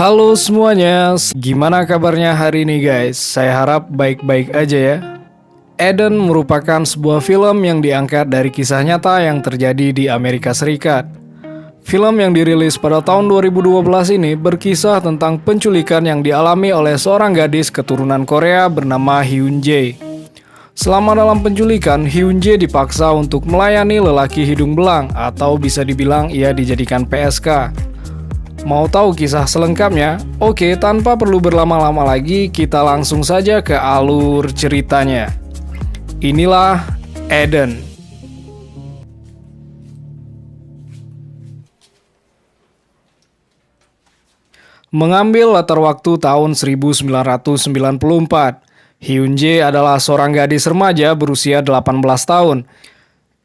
Halo semuanya, gimana kabarnya hari ini guys? Saya harap baik-baik aja ya. Eden merupakan sebuah film yang diangkat dari kisah nyata yang terjadi di Amerika Serikat. Film yang dirilis pada tahun 2012 ini berkisah tentang penculikan yang dialami oleh seorang gadis keturunan Korea bernama Hyun Jae. Selama dalam penculikan, Hyun Jae dipaksa untuk melayani lelaki hidung belang atau bisa dibilang ia dijadikan PSK. Mau tahu kisah selengkapnya? Oke, tanpa perlu berlama-lama lagi, kita langsung saja ke alur ceritanya. Inilah Eden. Mengambil latar waktu tahun 1994, Hyun Jae adalah seorang gadis remaja berusia 18 tahun.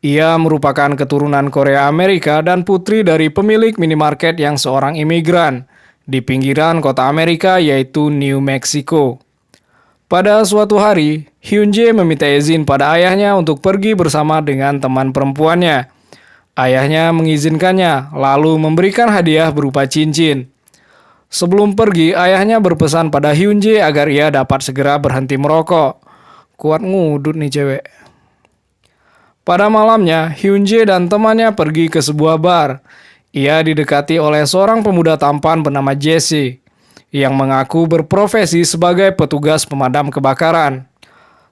Ia merupakan keturunan Korea Amerika dan putri dari pemilik minimarket yang seorang imigran di pinggiran kota Amerika yaitu New Mexico. Pada suatu hari, Hyun Jae meminta izin pada ayahnya untuk pergi bersama dengan teman perempuannya. Ayahnya mengizinkannya, lalu memberikan hadiah berupa cincin. Sebelum pergi, ayahnya berpesan pada Hyun Jae agar ia dapat segera berhenti merokok. Kuat ngudut nih cewek. Pada malamnya, Hyun Jae dan temannya pergi ke sebuah bar. Ia didekati oleh seorang pemuda tampan bernama Jesse, yang mengaku berprofesi sebagai petugas pemadam kebakaran.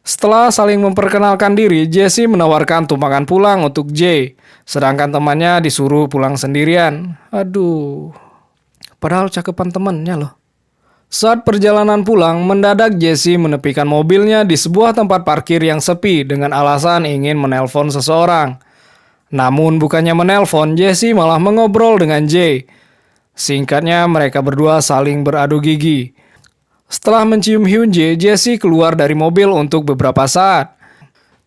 Setelah saling memperkenalkan diri, Jesse menawarkan tumpangan pulang untuk Jae, sedangkan temannya disuruh pulang sendirian. Aduh, padahal cakepan temannya loh. Saat perjalanan pulang, mendadak Jesse menepikan mobilnya di sebuah tempat parkir yang sepi dengan alasan ingin menelpon seseorang. Namun bukannya menelpon, Jesse malah mengobrol dengan Jae. Singkatnya, mereka berdua saling beradu gigi. Setelah mencium Hyun Jae, Jesse keluar dari mobil untuk beberapa saat.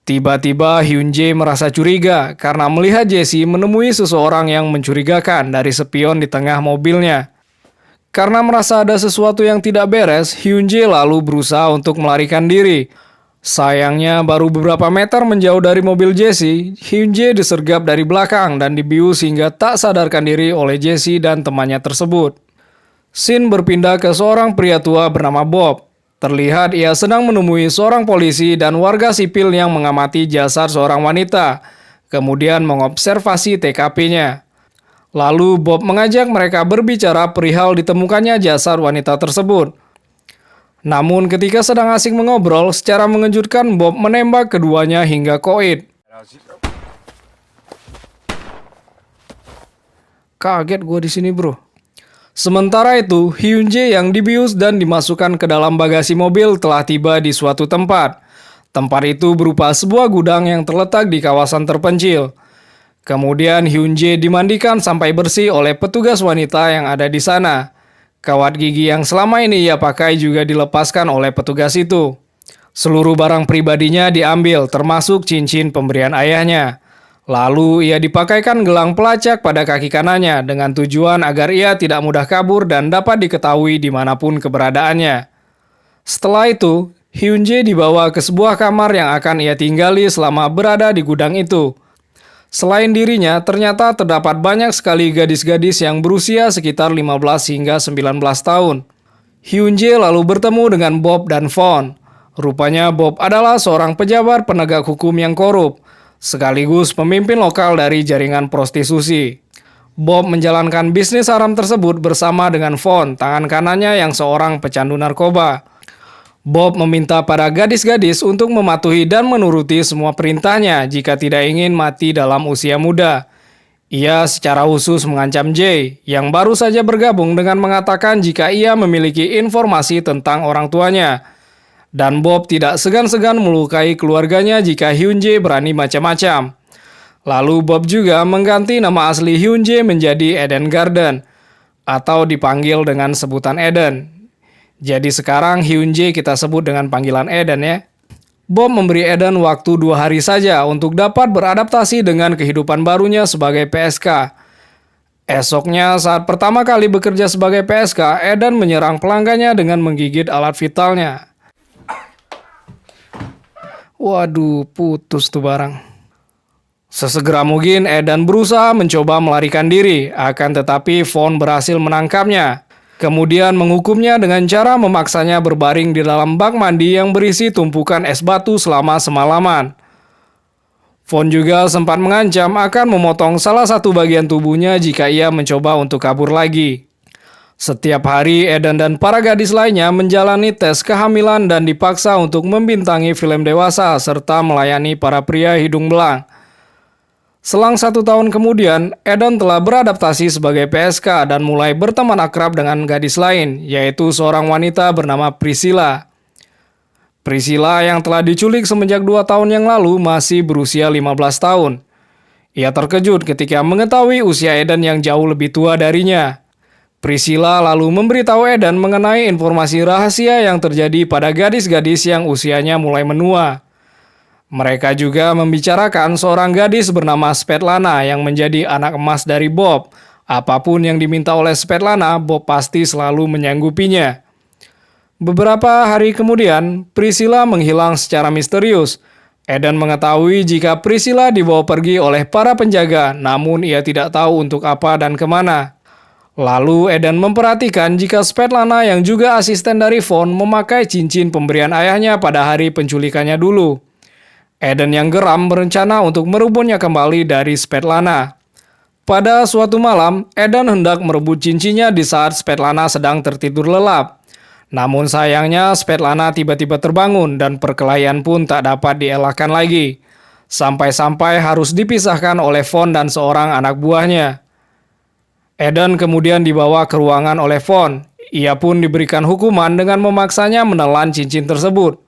Tiba-tiba Hyun Jae merasa curiga karena melihat Jesse menemui seseorang yang mencurigakan dari spion di tengah mobilnya. Karena merasa ada sesuatu yang tidak beres, Hyun Jae lalu berusaha untuk melarikan diri. Sayangnya, baru beberapa meter menjauh dari mobil Jesse, Hyun Jae disergap dari belakang dan dibius hingga tak sadarkan diri oleh Jesse dan temannya tersebut. Scene berpindah ke seorang pria tua bernama Bob. Terlihat ia sedang menemui seorang polisi dan warga sipil yang mengamati jasad seorang wanita, kemudian mengobservasi TKP-nya. Lalu Bob mengajak mereka berbicara perihal ditemukannya jasad wanita tersebut. Namun ketika sedang asik mengobrol, secara mengejutkan Bob menembak keduanya hingga koit. Kaget gue di sini bro. Sementara itu, Hyun Jae yang dibius dan dimasukkan ke dalam bagasi mobil telah tiba di suatu tempat. Tempat itu berupa sebuah gudang yang terletak di kawasan terpencil. Kemudian Hyun Jae dimandikan sampai bersih oleh petugas wanita yang ada di sana. Kawat gigi yang selama ini ia pakai juga dilepaskan oleh petugas itu. Seluruh barang pribadinya diambil, termasuk cincin pemberian ayahnya. Lalu ia dipakaikan gelang pelacak pada kaki kanannya dengan tujuan agar ia tidak mudah kabur dan dapat diketahui dimanapun keberadaannya. Setelah itu, Hyun Jae dibawa ke sebuah kamar yang akan ia tinggali selama berada di gudang itu. Selain dirinya, ternyata terdapat banyak sekali gadis-gadis yang berusia sekitar 15 hingga 19 tahun. Hyun Jae lalu bertemu dengan Bob dan Von. Rupanya Bob adalah seorang pejabat penegak hukum yang korup, sekaligus pemimpin lokal dari jaringan prostitusi. Bob menjalankan bisnis haram tersebut bersama dengan Von, tangan kanannya yang seorang pecandu narkoba. Bob meminta para gadis-gadis untuk mematuhi dan menuruti semua perintahnya jika tidak ingin mati dalam usia muda. Ia secara khusus mengancam Jae, yang baru saja bergabung dengan mengatakan jika ia memiliki informasi tentang orang tuanya. Dan Bob tidak segan-segan melukai keluarganya jika Hyun Jae berani macam-macam. Lalu Bob juga mengganti nama asli Hyun Jae menjadi Eden Garden, atau dipanggil dengan sebutan Eden. Jadi sekarang Hyun Jae kita sebut dengan panggilan Eden ya. Bob memberi Eden waktu 2 hari saja untuk dapat beradaptasi dengan kehidupan barunya sebagai PSK. Esoknya saat pertama kali bekerja sebagai PSK, Eden menyerang pelanggannya dengan menggigit alat vitalnya. Waduh, putus tuh barang. Sesegera mungkin Eden berusaha mencoba melarikan diri, akan tetapi Von berhasil menangkapnya. Kemudian menghukumnya dengan cara memaksanya berbaring di dalam bak mandi yang berisi tumpukan es batu selama semalaman. Von juga sempat mengancam akan memotong salah satu bagian tubuhnya jika ia mencoba untuk kabur lagi. Setiap hari, Eden dan para gadis lainnya menjalani tes kehamilan dan dipaksa untuk membintangi film dewasa serta melayani para pria hidung belang. Selang 1 tahun kemudian, Eden telah beradaptasi sebagai PSK dan mulai berteman akrab dengan gadis lain, yaitu seorang wanita bernama Priscilla. Priscilla yang telah diculik semenjak 2 tahun yang lalu masih berusia 15 tahun. Ia terkejut ketika mengetahui usia Eden yang jauh lebih tua darinya. Priscilla lalu memberitahu Eden mengenai informasi rahasia yang terjadi pada gadis-gadis yang usianya mulai menua. Mereka juga membicarakan seorang gadis bernama Svetlana yang menjadi anak emas dari Bob. Apapun yang diminta oleh Svetlana, Bob pasti selalu menyanggupinya. Beberapa hari kemudian, Priscilla menghilang secara misterius. Eden mengetahui jika Priscilla dibawa pergi oleh para penjaga, namun ia tidak tahu untuk apa dan kemana. Lalu Eden memperhatikan jika Svetlana yang juga asisten dari Von memakai cincin pemberian ayahnya pada hari penculikannya dulu. Eden yang geram berencana untuk merebutnya kembali dari Svetlana. Pada suatu malam, Eden hendak merebut cincinnya di saat Svetlana sedang tertidur lelap. Namun sayangnya Svetlana tiba-tiba terbangun dan perkelahian pun tak dapat dielakkan lagi. Sampai-sampai harus dipisahkan oleh Von dan seorang anak buahnya. Eden kemudian dibawa ke ruangan oleh Von. Ia pun diberikan hukuman dengan memaksanya menelan cincin tersebut.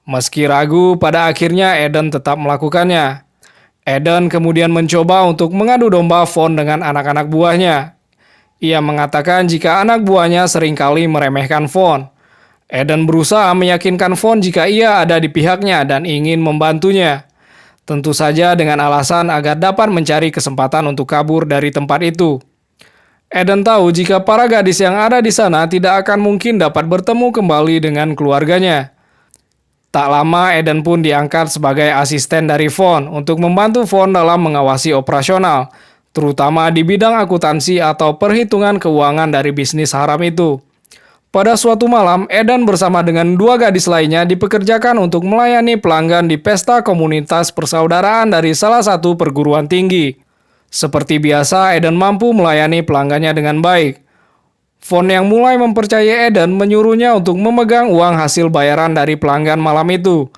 Meski ragu, pada akhirnya Eden tetap melakukannya. Eden kemudian mencoba untuk mengadu domba Von dengan anak-anak buahnya. Ia mengatakan jika anak buahnya seringkali meremehkan Von. Eden berusaha meyakinkan Von jika ia ada di pihaknya dan ingin membantunya. Tentu saja dengan alasan agar dapat mencari kesempatan untuk kabur dari tempat itu. Eden tahu jika para gadis yang ada di sana tidak akan mungkin dapat bertemu kembali dengan keluarganya. Tak lama Eden pun diangkat sebagai asisten dari Von untuk membantu Von dalam mengawasi operasional, terutama di bidang akuntansi atau perhitungan keuangan dari bisnis haram itu. Pada suatu malam, Eden bersama dengan 2 gadis lainnya dipekerjakan untuk melayani pelanggan di pesta komunitas persaudaraan dari salah satu perguruan tinggi. Seperti biasa, Eden mampu melayani pelanggannya dengan baik. Von yang mulai mempercayai Eden menyuruhnya untuk memegang uang hasil bayaran dari pelanggan malam itu.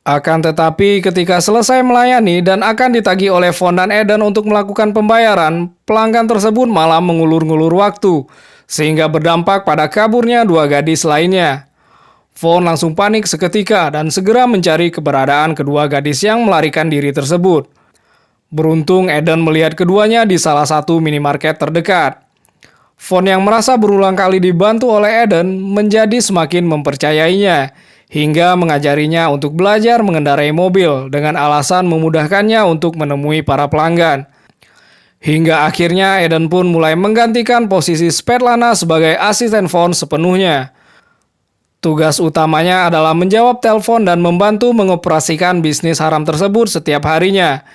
Akan tetapi ketika selesai melayani dan akan ditagih oleh Von dan Eden untuk melakukan pembayaran, pelanggan tersebut malah mengulur-ngulur waktu, sehingga berdampak pada kaburnya 2 gadis lainnya. Von langsung panik seketika dan segera mencari keberadaan kedua gadis yang melarikan diri tersebut. Beruntung Eden melihat keduanya di salah satu minimarket terdekat. Von yang merasa berulang kali dibantu oleh Eden menjadi semakin mempercayainya, hingga mengajarinya untuk belajar mengendarai mobil dengan alasan memudahkannya untuk menemui para pelanggan. Hingga akhirnya Eden pun mulai menggantikan posisi Svetlana sebagai asisten Von sepenuhnya. Tugas utamanya adalah menjawab telepon dan membantu mengoperasikan bisnis haram tersebut setiap harinya.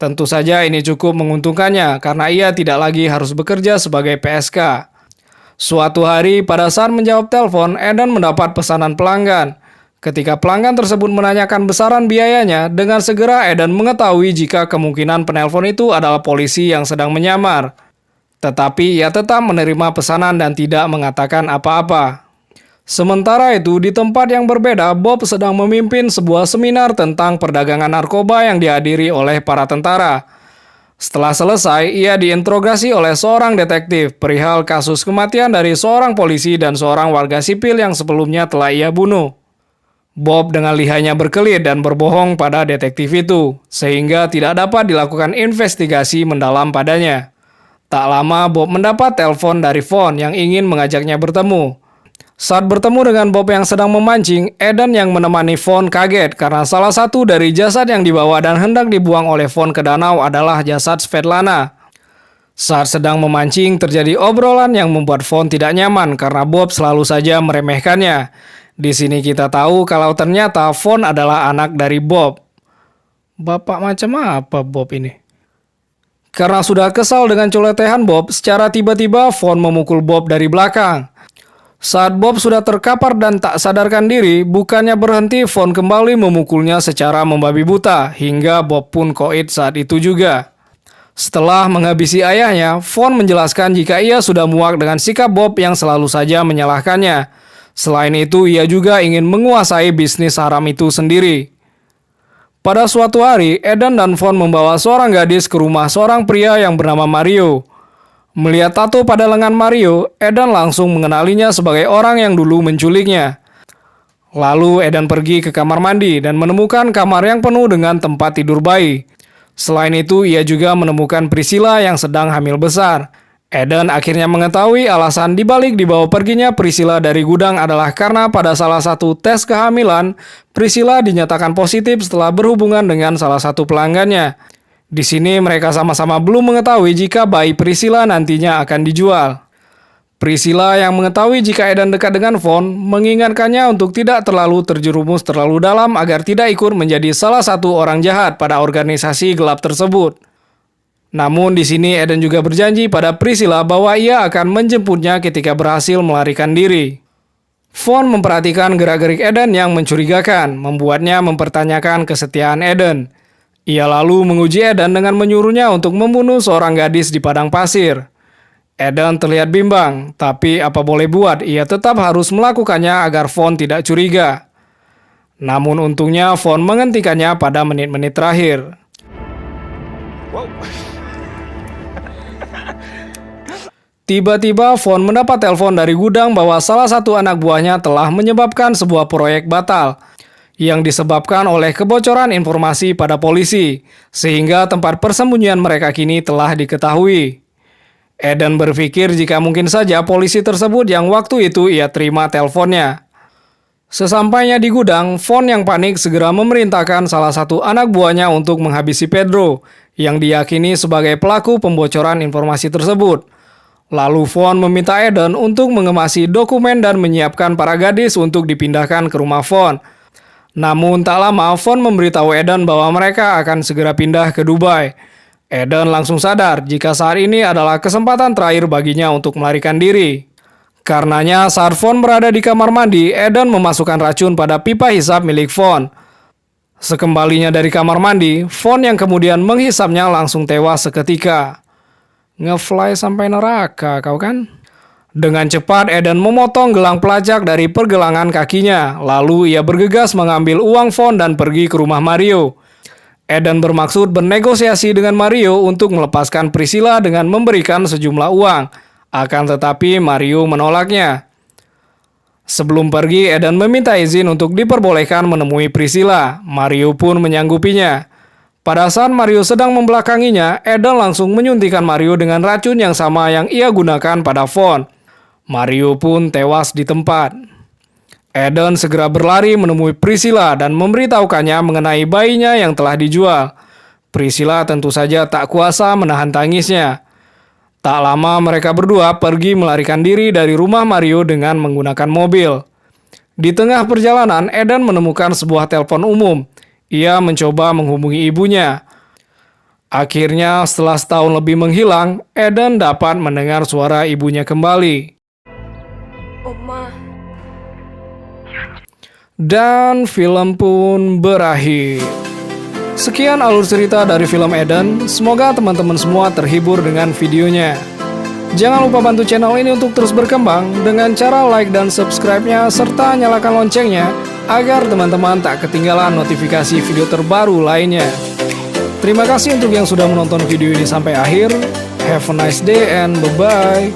Tentu saja ini cukup menguntungkannya karena ia tidak lagi harus bekerja sebagai PSK. Suatu hari pada saat menjawab telepon, Eden mendapat pesanan pelanggan. Ketika pelanggan tersebut menanyakan besaran biayanya, dengan segera Eden mengetahui jika kemungkinan penelpon itu adalah polisi yang sedang menyamar. Tetapi ia tetap menerima pesanan dan tidak mengatakan apa-apa. Sementara itu, di tempat yang berbeda, Bob sedang memimpin sebuah seminar tentang perdagangan narkoba yang dihadiri oleh para tentara. Setelah selesai, ia diinterogasi oleh seorang detektif perihal kasus kematian dari seorang polisi dan seorang warga sipil yang sebelumnya telah ia bunuh. Bob dengan lihainya berkelit dan berbohong pada detektif itu, sehingga tidak dapat dilakukan investigasi mendalam padanya. Tak lama, Bob mendapat telepon dari Von yang ingin mengajaknya bertemu. Saat bertemu dengan Bob yang sedang memancing, Eden yang menemani Von kaget karena salah satu dari jasad yang dibawa dan hendak dibuang oleh Von ke danau adalah jasad Svetlana. Saat sedang memancing, terjadi obrolan yang membuat Von tidak nyaman karena Bob selalu saja meremehkannya. Di sini kita tahu kalau ternyata Von adalah anak dari Bob. Bapak macam apa Bob ini? Karena sudah kesal dengan coletehan Bob, secara tiba-tiba Vaughn memukul Bob dari belakang. Saat Bob sudah terkapar dan tak sadarkan diri, bukannya berhenti, Vaughn kembali memukulnya secara membabi buta, hingga Bob pun koit saat itu juga. Setelah menghabisi ayahnya, Vaughn menjelaskan jika ia sudah muak dengan sikap Bob yang selalu saja menyalahkannya. Selain itu, ia juga ingin menguasai bisnis haram itu sendiri. Pada suatu hari, Eden dan Vaughn membawa seorang gadis ke rumah seorang pria yang bernama Mario. Melihat tato pada lengan Mario, Eden langsung mengenalinya sebagai orang yang dulu menculiknya. Lalu Eden pergi ke kamar mandi dan menemukan kamar yang penuh dengan tempat tidur bayi. Selain itu, ia juga menemukan Priscilla yang sedang hamil besar. Eden akhirnya mengetahui alasan dibalik dibawa perginya Priscilla dari gudang adalah karena pada salah satu tes kehamilan, Priscilla dinyatakan positif setelah berhubungan dengan salah satu pelanggannya. Di sini mereka sama-sama belum mengetahui jika bayi Priscilla nantinya akan dijual. Priscilla yang mengetahui jika Eden dekat dengan Vaughn mengingatkannya untuk tidak terlalu terjerumus terlalu dalam agar tidak ikut menjadi salah satu orang jahat pada organisasi gelap tersebut. Namun di sini Eden juga berjanji pada Priscilla bahwa ia akan menjemputnya ketika berhasil melarikan diri. Vaughn memperhatikan gerak-gerik Eden yang mencurigakan, membuatnya mempertanyakan kesetiaan Eden. Ia lalu menguji Eden dengan menyuruhnya untuk membunuh seorang gadis di padang pasir. Eden terlihat bimbang, tapi apa boleh buat, ia tetap harus melakukannya agar Vaughn tidak curiga. Namun untungnya Vaughn menghentikannya pada menit-menit terakhir. Tiba-tiba Vaughn mendapat telepon dari gudang bahwa salah satu anak buahnya telah menyebabkan sebuah proyek batal yang disebabkan oleh kebocoran informasi pada polisi, sehingga tempat persembunyian mereka kini telah diketahui. Eden berpikir jika mungkin saja polisi tersebut yang waktu itu ia terima teleponnya. Sesampainya di gudang, Vaughn yang panik segera memerintahkan salah satu anak buahnya untuk menghabisi Pedro, yang diyakini sebagai pelaku pembocoran informasi tersebut. Lalu Vaughn meminta Eden untuk mengemasi dokumen dan menyiapkan para gadis untuk dipindahkan ke rumah Vaughn. Namun tak lama Vaughn memberitahu Eden bahwa mereka akan segera pindah ke Dubai. Eden langsung sadar jika saat ini adalah kesempatan terakhir baginya untuk melarikan diri. Karenanya saat Vaughn berada di kamar mandi, Eden memasukkan racun pada pipa hisap milik Vaughn. Sekembalinya dari kamar mandi, Vaughn yang kemudian menghisapnya langsung tewas seketika. Ngefly sampai neraka kau kan? Dengan cepat Eden memotong gelang pelacak dari pergelangan kakinya. Lalu ia bergegas mengambil uang Vaughn dan pergi ke rumah Mario. Eden bermaksud bernegosiasi dengan Mario untuk melepaskan Priscilla dengan memberikan sejumlah uang. Akan tetapi Mario menolaknya. Sebelum pergi, Eden meminta izin untuk diperbolehkan menemui Priscilla. Mario pun menyanggupinya. Pada saat Mario sedang membelakanginya, Eden langsung menyuntikkan Mario dengan racun yang sama yang ia gunakan pada Vaughn. Mario pun tewas di tempat. Eden segera berlari menemui Priscilla dan memberitahukannya mengenai bayinya yang telah dijual. Priscilla tentu saja tak kuasa menahan tangisnya. Tak lama mereka berdua pergi melarikan diri dari rumah Mario dengan menggunakan mobil. Di tengah perjalanan, Eden menemukan sebuah telepon umum. Ia mencoba menghubungi ibunya. Akhirnya, setelah setahun lebih menghilang, Eden dapat mendengar suara ibunya kembali. Oma. Dan film pun berakhir. Sekian alur cerita dari film Eden. Semoga teman-teman semua terhibur dengan videonya. Jangan lupa bantu channel ini untuk terus berkembang dengan cara like dan subscribe-nya serta nyalakan loncengnya agar teman-teman tak ketinggalan notifikasi video terbaru lainnya. Terima kasih untuk yang sudah menonton video ini sampai akhir. Have a nice day and bye-bye.